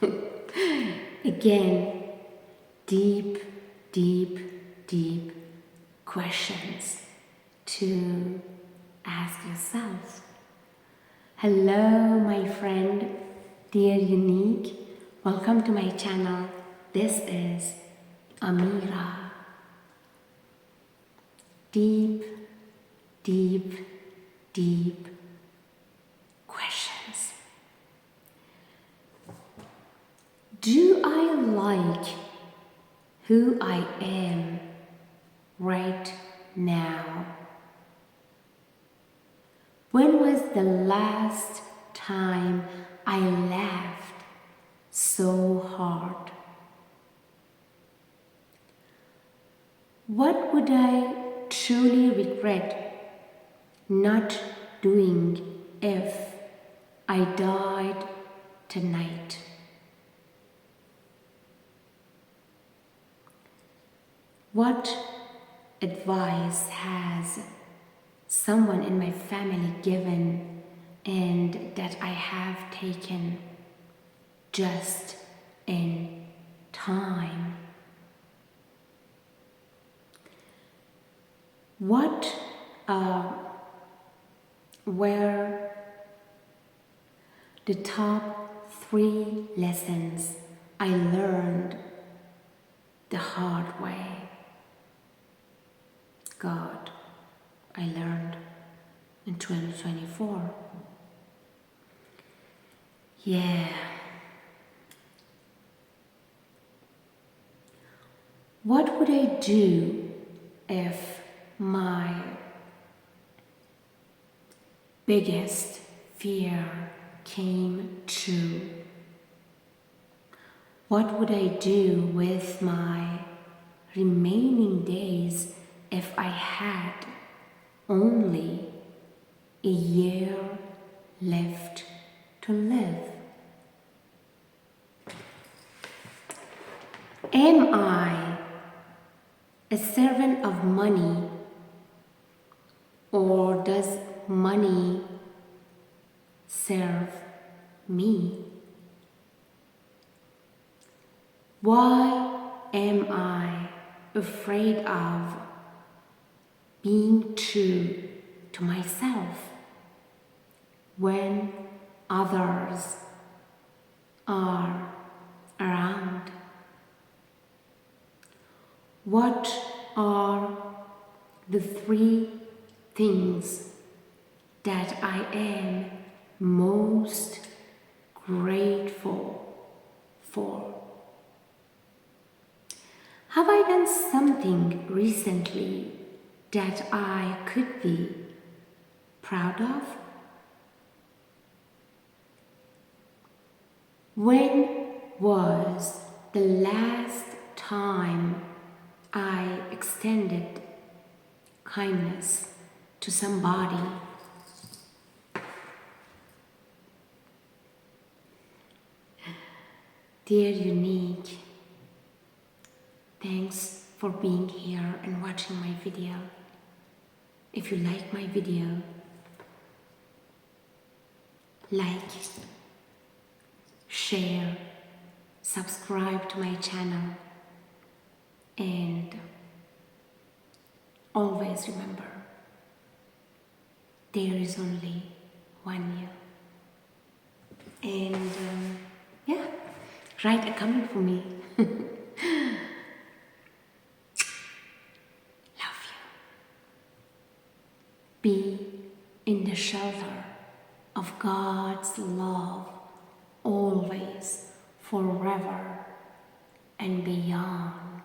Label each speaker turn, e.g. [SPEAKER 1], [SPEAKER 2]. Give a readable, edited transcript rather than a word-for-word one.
[SPEAKER 1] Again, deep, deep, deep questions to ask yourself. Hello, my friend, dear unique. Welcome to my channel. This is Amira. Deep, deep, deep questions. Do I like who I am right now? When was the last time I laughed so hard? What would I truly regret not doing if I died tonight? What advice has someone in my family given and that I have taken just in time? What were the top 3 lessons I learned the hard way? God, I learned in 2024. Yeah. What would I do if my biggest fear came true? What would I do with my remaining days if I had only a year left to live? Am I a servant of money, or does money serve me? Why am I afraid of being true to myself when others are around? What are the 3 things that I am most grateful for? Have I done something recently that I could be proud of? When was the last time I extended kindness to somebody? Dear unique, thanks for being here and watching my video. If you like my video, like, share, subscribe to my channel, and always remember, there is only one you. And yeah, write a comment for me. Be in the shelter of God's love always, forever, and beyond.